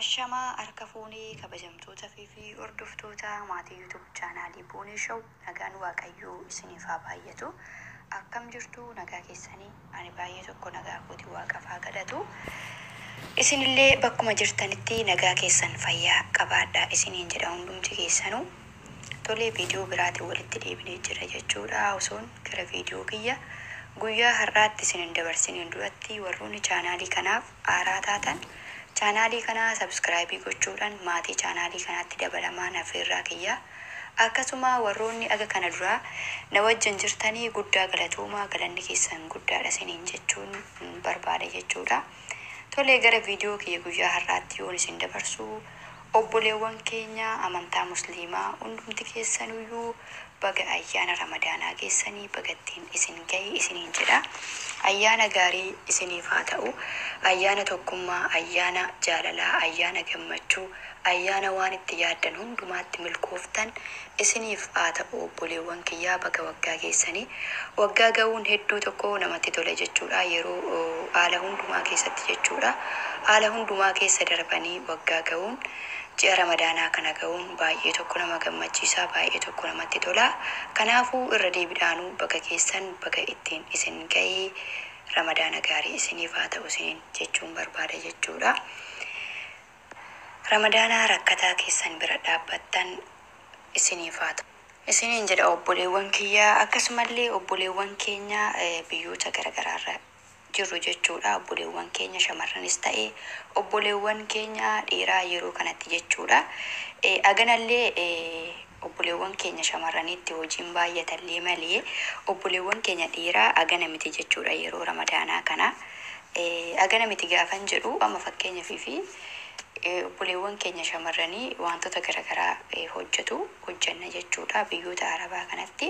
Ashamaa harka fuunee kabajamtoota fi hordoftoota maatii YouTube chaanaalii Boonee Show nagaan waaqayyoo isiniif haa baay'atu. Akkam jirtu nagaa keessanii ani baay'ee tokko nagaa kooti waaqaaf haa kadhatu. Isinillee bakkuma jirtanitti nagaa keessan fayyaa qabaadhaa isiniin jedha hundumti keessanuu. Tolee viidiyoo biraatiin walitti deebinee jira jechuudha. Osoon gara viidiyoo kiyya guyyaa har'aatti isinin dabarsiniin duratti warroonni chaanaalii kanaaf haaraa taatan chaanaalii kana subscribe gochuudhaan maatii chaanaalii kanaatti dabalamaa nafirraa kiyya. Akkasuma warroonni aga kana dura na wajjin jirtanii guddaa galatoomaa galanni keessan guddaadha isiniin jechuun barbaada jechuudha. Tolee gara viidiyoo kiyya guyyaa har'aatti yoon isin dabarsu obboleewwan keenya amantaa musliimaa hundumti keessanuyyuu baga ayyaana ramadaanaa keessanii bagattiin isin ga'e isiniin jedha. Ayyaana gaarii isiniif haa ta'u. Ayyaana tokkummaa, ayyaana jaalalaa, ayyaana gammachuu, ayyaana waan itti yaaddan hundumaatti milkooftan isiniif haa ta'u obboleewwan kiyyaa baga waggaa keessanii. Waggaa ga'uun hedduu tokko namatti tola jechuudha. Yeroo haala hundumaa keessatti jechuudha. Haala hundumaa keessa darbanii waggaa ga'uun ji'a ramadaanaa kana ga'uun baay'ee tokko nama gammachiisa, baay'ee tokko namatti tola. Kanaafuu irra deebiidhaanuu baga keessan baga ittiin isin ga'ee ramadaana gaarii isiniif haa ta'u isiniin jechuun barbaada jechuudha. Ramadaana rakkataa keessan bira dhaabbattan isiniif haa ta'u isiniin jedha obboleewwan kiyyaa. Akkasumallee obboleewwan keenya biyyoota garaagaraarra jirru jechuudha. Obboleewwan keenya shamarranis ta'e obboleewwan keenya dhiiraa yeroo kanatti jechuudha. Aganallee obboleewwan keenya shamarranitti hojiin baay'atallee malee obboleewwan keenya dhiiraa agana miti jechuudha yeroo ramadaanaa kana. Agana miti gaafan jedhu amma fakkeenyaaf fi obboleewwan keenya shamarranii wantoota garaagaraa hojjanna jechuudha biyyoota arabaa kanatti.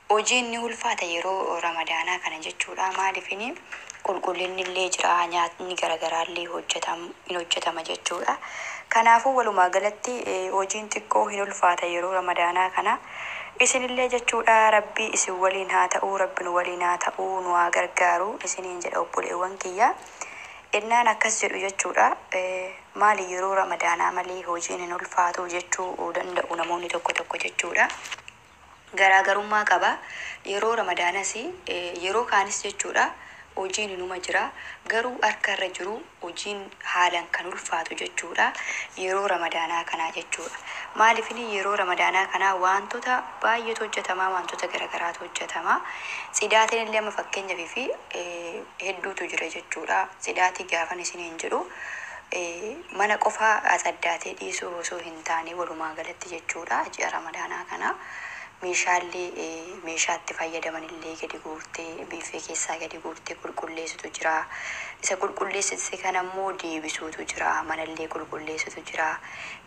Hojiin ni ulfaata yeroo ramadaanaa kana jechuudha. Maaliifini qulqullinni illee jira, nyaatni garaagaraallee hojjetama jechuudha. Kanaafuu walumaa galatti hojiin xiqqoo hin ulfaata yeroo ramadaanaa kana. Isinillee jechuudha rabbii isin waliin haa ta'u, rabbiin waliin haa ta'u, nu haa gargaaru isiniin jedha obboleewwan kiyya. Innaan akkas jedhu jechuudha. Maali yeroo ramadaanaa malee hojiin hin ulfaatu jechuu danda'u namoonni tokko jechuudha. Garaagarummaa qaba. Yeroo ramadaanas yeroo kaanis jechuudha hojiin inuma jira. Garuu harka irra jiru hojiin haalan kan ulfaatu jechuudha yeroo ramadaanaa kanaa jechuudha. Maaliifini yeroo ramadaanaa kanaa wantoota baay'eetu hojjetama, wantoota garaagaraatu hojjetama. Sidaatiin illee amma fakkeenyaaf fi hedduutu jira jechuudha. Sidaatii gaafan isiniin jedhu mana qofaa asaddaatee dhiisuu osoo hin taane walumaa galatti jechuudha ji'a ramadaanaa kana. Meeshaatti fayyadaman illee gadi guurtee biifee keessaa gadi guurtee qulqulleessitu jira. Isa qulqulleessite kana immoo deebisuutu jira. Manallee qulqulleessitu jira.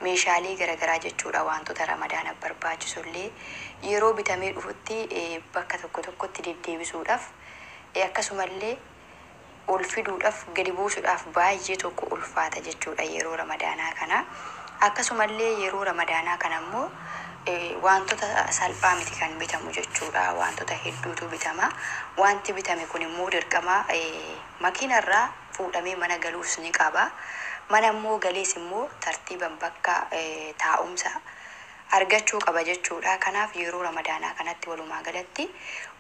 Meeshaalee garaagaraa jechuudha wantoota ramadaana barbaachisu illee yeroo bitamee dhufutti bakka tokkotti deddeebisuudhaaf akkasumallee ol fiduudhaaf gadi buusuudhaaf baay'ee tokko ulfaata jechuudha yeroo ramadaanaa kana. Akkasumallee yeroo ramadaanaa kana immoo wantoota salphaa miti kan bitamu jechuudha. Wantoota hedduutu bitama. Wanti bitame kun immoo dirqama makiinarraa fuudhamee mana galuus ni qaba. Mana immoo galees immoo tartiiban bakka taa'umsa argachuu qaba jechuudha. Kanaaf yeroo ramadaanaa kanatti walumaa galatti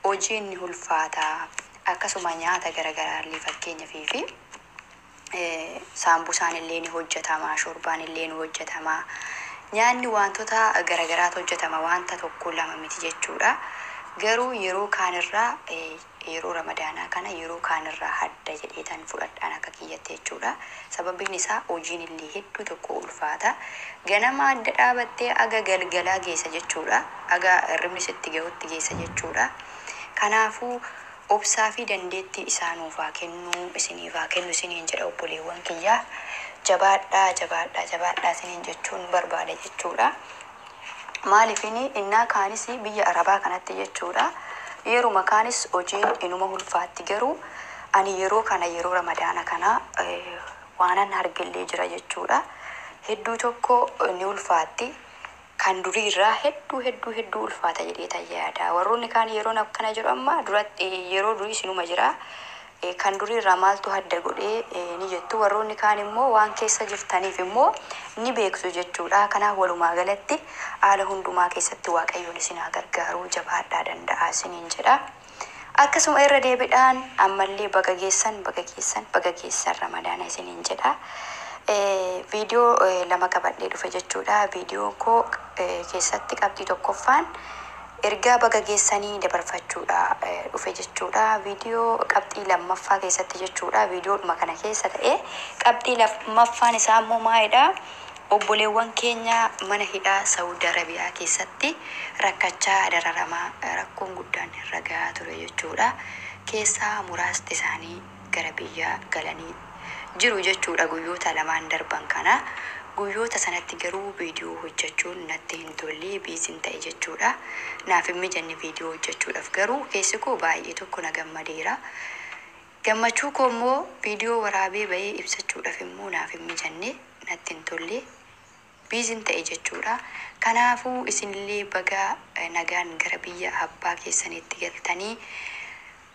hojiin ni ulfaata. Akkasuma nyaata garaagaraallee fakkeenyaaf fi saambusaan illee ni hojjetama, shorbaan illee ni hojjetama. Nyaanni wantoota garaagaraatu hojjetama, wanta tokko lama miti jechuudha. Garuu yeroo kaanirraa yeroo ramadaanaa kana yeroo kaanirraa adda jedheetan fudhadhaan akka kiyyatti jechuudha. Sababiin isaa hojiin illee hedduu tokko ulfaata. Ganama adda dhaabattee aga galgalaa geessa jechuudha. Aga hirribni sitti gahutti geessa jechuudha. Kanaafuu obsaa fi dandeettii isaanuuf haa kennu isiniif haa kennu isiniin jedha obboleewwan kiyyaa. Jabaadhaa isiniin jechuun barbaada jechuudha. Maaliifini innaa kaanis biyya arabaa kanatti jechuudha. Yeruma kaanis hojiin inuma ulfaatti. Garuu ani yeroo kana yeroo ramadaana kana waanan argillee jira jechuudha. Hedduu tokko ni ulfaatti. Kan durii irraa hedduu ulfaata jedhee yaada. Warroonni kaan yeroo akkana jiru amma duratti yeroo durii sinuma jira. kan duriirraa maaltu adda godhee ni jettu. Warroonni kaan immoo waan keessa jirtaniif immoo ni beektu jechuudha. Kanaaf walumaa galatti haala hundumaa keessatti Waaqayyoon isin haa gargaaru, jabaadhaa danda'a isiniin jedha. Akkasuma irra deebiidhaan ammallee baga geessan Ramadaana isiniin jedha. Viidiyoo lama qabadhee dhufe jechuudha. Viidiyoon koo keessatti qabxii tokkoffaan ergaa baga geessanii dabarfachuudha dhufe jechuudha. Viidiyoo qabxii lammaffaa keessatti jechuudha. Viidiyoodhuma kana keessa ta'ee qabxii lammaffaan isaa immoo maalidha? Obboleewwan keenya mana hidhaa Saudi Arabiyaa keessatti rakkachaa dararamaa rakkoon guddaan irra gahaa ture jechuudha. Keessaa muraasti isaanii gara biyyaa galanii jiru jechuudha. Guyyoota lamaan darban kana guyyoota sanatti garuu viidiyoo hojjechuun natti hin tolle, biiziin ta'e jechuudha. Naaf hin mijanne viidiyoo hojjechuudhaaf garuu keessi koo baay'ee tokko na gammadeera. Gammachuu koo immoo viidiyoo waraabee bahee ibsachuudhaaf immoo naaf hin mijanne, natti hin tolle, biiziin ta'e jechuudha. Kanaafuu isinillee baga nagaan gara biyya abbaa keessanitti galtanii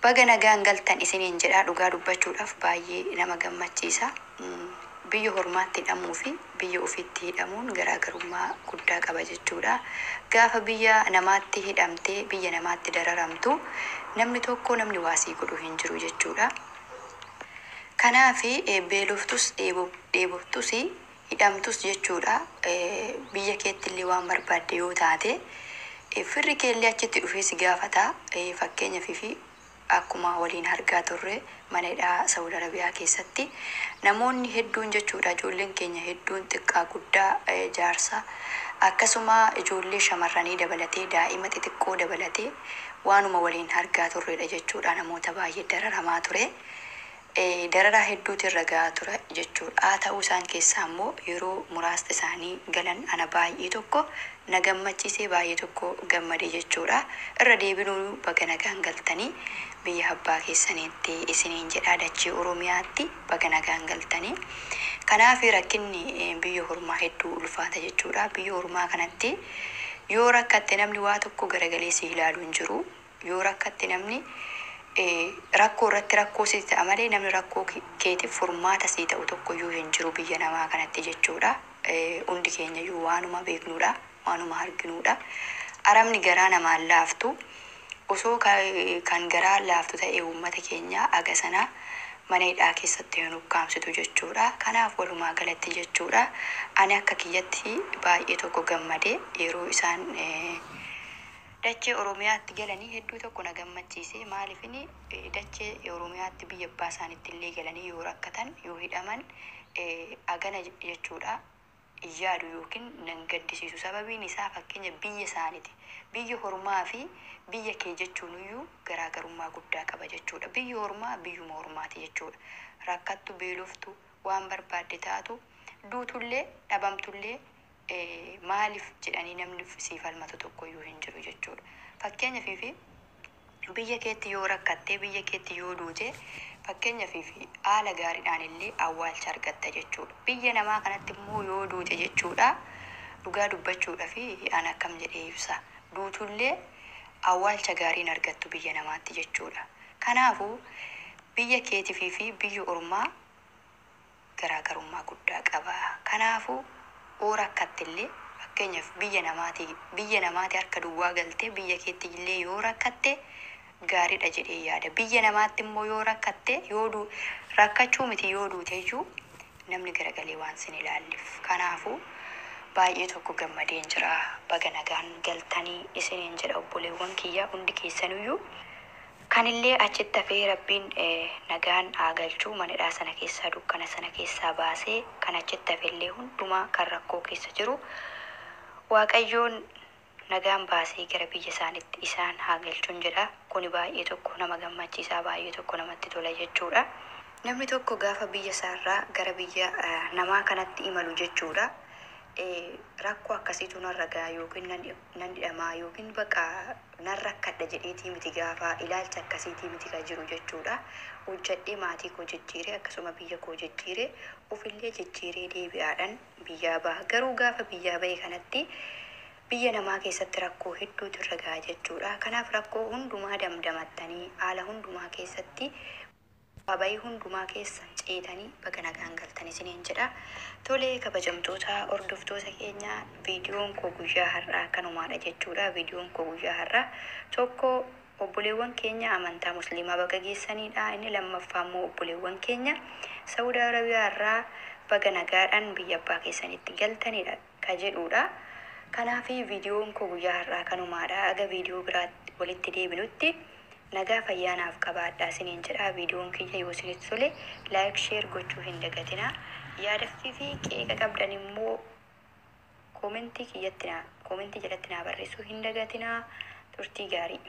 baga nagaan galtan isiniin jedha. Dhugaa dubbachuudhaaf baay'ee nama gammachiisa. Biyya hormaatti hidhamuu fi biyya ofiitti hidhamuun garaagarummaa guddaa qaba jechuudha. Gaafa biyya namaatti hidhamtee biyya namaatti dararamtu namni waasii godhu hin jiru jechuudha. Kanaaf beeloftus dheeboftus hidhamtus jechuudha. Biyya keetti illee waan barbaadde yoo taate firri keellee achitti dhufee si gaafata. Fakkeenyaaf akkuma waliin argaa turre mana hidhaa Saudi Arabiyaa keessatti namoonni hedduun jechuudha. Ijoolleen keenya hedduun xiqqaa guddaa jaarsa akkasuma ijoollee shamarranii dabalatee daa'ima xixiqqoo dabalatee waanuma waliin argaa turredha jechuudha. Namoota baay'ee dararamaa ture. Dararaa hedduutu irra gahaa ture jechuudha. Haa ta'uu isaan keessaa immoo yeroo muraasti isaanii galan ana baay'ee tokko na gammachiisee baay'ee tokko gammade jechuudha. Irra deebinuu baga nagaan galtanii biyya abbaa keessaniitti isiniin jedha. Dachee Oromiyaatti baga nagaan galtanii. Kanaaf rakkinni biyya ormaa hedduu ulfaata jechuudha. Biyya ormaa kanatti yoo rakkatte namni waa tokko garagalee si ilaalu hin jiru. Yoo rakkatte namni rakkoo irratti rakkoo si ta'a malee namni rakkoo keetiif furmaata si ta'u tokko iyyuu hin jiru biyya namaa kanatti jechuudha. Hundi keenya iyyuu waanuma beeknuudha, waanuma arginuudha. Arabni garaa namaan laaftu osoo kan garaa laaftu ta'e uummata keenya aga sana mana hidhaa keessatti hin ukkaamsitu jechuudha. Kanaaf walumaa galatti jechuudha. Ani akka kiyyatti baay'ee tokko gammade yeroo isaan dachee Oromiyaatti galanii hedduu tokko na gammachiise. Maaliifini dachee Oromiyaatti biyya abbaa isaaniitti illee galanii yoo rakkatan yoo hidhaman agana jechuudha yaadu yookiin nan gaddisiisu. Sababiin isaa fakkeenya biyya isaaniiti. Biyya ormaa fi biyya kee jechuun iyyuu garaagarummaa guddaa qaba jechuudha. Biyya ormaa biyyuma ormaati jechuudha. Rakkattu beeloftu waan barbaadde taatu duutullee dhabamtullee maaliif jedhanii namni siif falmatu tokko iyyuu hin jiru jechuudha. Fakkeenyaaf biyya keetti yoo rakkattee biyya keetti yoo duute fakkeenyaaf haala gaariidhaan illee awwaalcha argatta jechuudha. Biyya namaa kanatti immoo yoo duute jechuudha dhugaa dubbachuudha fi an akkam jedhee ibsa. Duutullee awwaalcha gaariin argattu biyya namaatti jechuudha. Kanaafuu biyya keetii fi biyya ormaa garaagarummaa guddaa qaba. Kanaafuu oo rakkattillee fakkeenyaaf biyya namaati harka duwwaa galtee biyya keetti illee yoo rakkatte gaariidha jedhee yaada. Biyya namaatti immoo yoo rakkatte rakkachuu miti yoo duute iyyuu namni garagalee waan sin ilaalleef. Kanaafuu baay'ee tokko gammadeen jira. Baga nagaan galtanii isiniin jedha obboleewwan kiyya hundi keessaniyyuu. Kanillee achitti hafee rabbiin nagaan haa galchuu mana hidhaa sana keessaa dukkana sana keessaa baasee kan achitti hafellee hundumaa kan rakkoo keessa jiru Waaqayyoon nagaan baasee gara biyya isaaniitti isaan haa galchuun jedha. Kuni baay'ee tokko nama gammachiisaa, baay'ee tokko namatti tola jechuudha. Namni tokko gaafa biyya isaarraa gara biyya namaa kanatti imalu jechuudha. Rakkoo akkasiitu narra gahaa yookiin nan hidhamaa yookiin baqa nan rakkadha jedheetii miti gaafa ilaalcha akkasiitii miti kan jiru jechuudha. Hojjadhee maatii koo jijjiiree akkasuma biyya koo jijjiiree ofillee jijjiiree deebi'aadhaan biyyaa baha. Garuu gaafa biyyaa bahe kanatti biyya namaa keessatti rakkoo hedduutu irra gahaa jechuudha. Kanaaf rakkoo hundumaa damdamattanii haala hundumaa keessatti Babayii hundumaa keessan ceetanii baga nagaan galtan isiniin jedha. Tolee kabajamtoota hordoftoota keenya viidiyoon koo guyyaa har'aa kanumaadha jechuudha. Viidiyoon koo guyyaa har'aa tokko obboleewwan keenya amantaa musliimaa baga geessanidha. Inni lammaffaa immoo obboleewwan keenya Saudi Arabiyaa irraa baga nagaadhaan biyya abbaa keessanitti galtanidha ka jedhudha. Kanaafi viidiyoon koo guyyaa har'aa kanumaadha. Aga viidiyoo biraatti walitti deebinutti nagaa fayyaanaaf qabaadhaa isiniin jedha. Viidiyoon kiyya yoo isinitti tole laayik sheer gochuu hin dagatinaa. Yaadaffii fi qeeqa qabdan immoo koomentii jalatti naa barreessuu hin dagatinaa. Turtii gaarii.